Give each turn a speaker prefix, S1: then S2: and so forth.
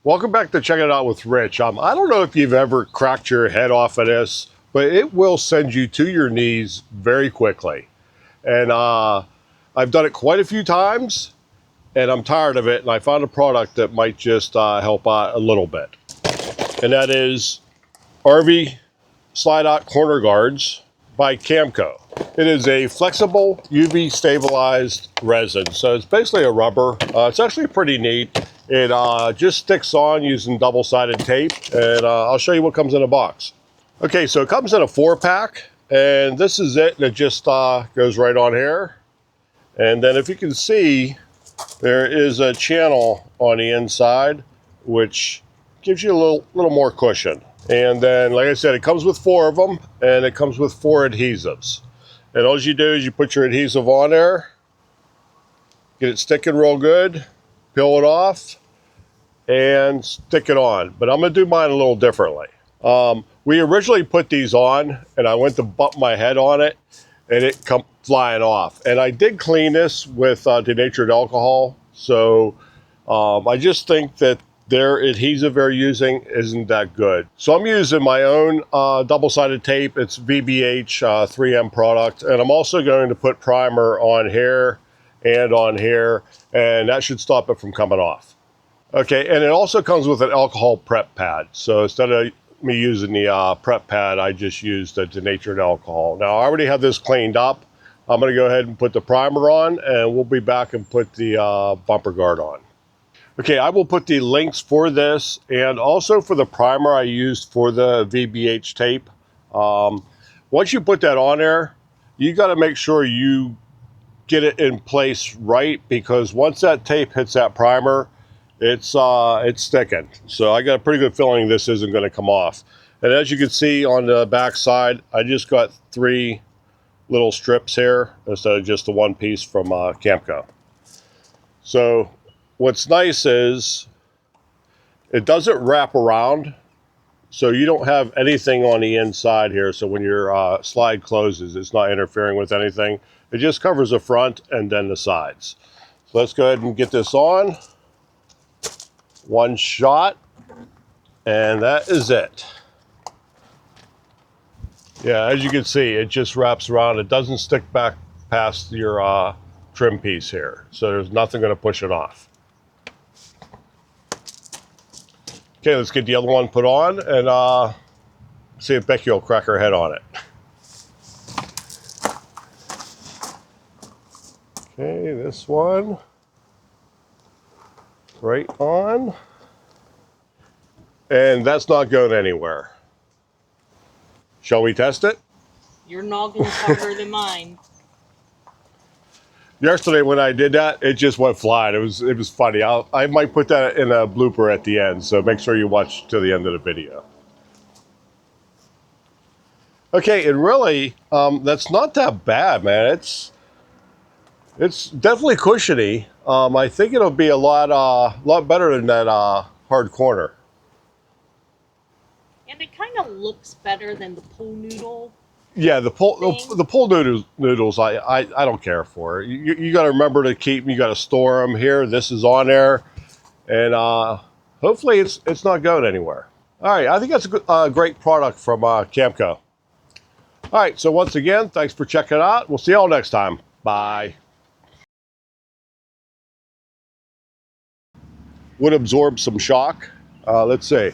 S1: Welcome back to Check It Out with Rich. I don't know if you've ever cracked your head off of this, but it will send you to your knees very quickly. And I've done it quite a few times, and I'm tired of it, and I found a product that might just help out a little bit. And that is RV Slide Out Corner Guards by Camco. It is a flexible UV stabilized resin. So it's basically a rubber. It's actually pretty neat. It just sticks on using double-sided tape, and I'll show you what comes in a box. Okay, so it comes in a 4-pack, and this is it, and it just goes right on here. And then if you can see, there is a channel on the inside, which gives you a little more cushion. And then, like I said, it comes with 4 of them, and it comes with 4 adhesives. And all you do is you put your adhesive on there, get it sticking real good, peel it off, and stick it on. But I'm going to do mine a little differently. We originally put these on, and I went to bump my head on it, and it come flying off. And I did clean this with denatured alcohol, so I just think that their adhesive they're using isn't that good. So I'm using my own double-sided tape. It's VBH 3M product, and I'm also going to put primer on here and on here, and that should stop it from coming off. Okay, and it also comes with an alcohol prep pad. So instead of me using the prep pad, I just used the denatured alcohol. Now I already have this cleaned up. I'm going to go ahead and put the primer on, and we'll be back and put the bumper guard on. Okay, I will put the links for this and also for the primer I used for the VBH tape. Once you put that on there, you got to make sure you get it in place right, because once that tape hits that primer, it's sticking. So I got a pretty good feeling this isn't going to come off. And as you can see on the back side, I just got 3 little strips here instead of just the one piece from Camco. So what's nice is it doesn't wrap around, so you don't have anything on the inside here. So when your slide closes, it's not interfering with anything. It just covers the front and then the sides. So let's go ahead and get this on. One shot, and that is it. Yeah, as you can see, it just wraps around. It doesn't stick back past your trim piece here, so there's nothing going to push it off. Okay, let's get the other one put on and see if Becky will crack her head on it. Okay, this one. Right on. And that's not going anywhere. Shall we test it?
S2: Your noggin's harder than mine.
S1: Yesterday when I did that, it just went flying. It was funny. I might put that in a blooper at the end, so make sure you watch to the end of the video. Okay, and really, that's not that bad, man. It's definitely cushiony. I think it'll be a lot better than that hard corner.
S2: And it kind of looks better than the pool noodle.
S1: Yeah, the pool noodles, I don't care for. You got to remember to keep them. You got to store them here. This is on there, and hopefully it's not going anywhere. All right, I think that's a great product from Camco. All right, so once again, thanks for checking it out. We'll see y'all next time. Bye. Would absorb some shock. Let's see.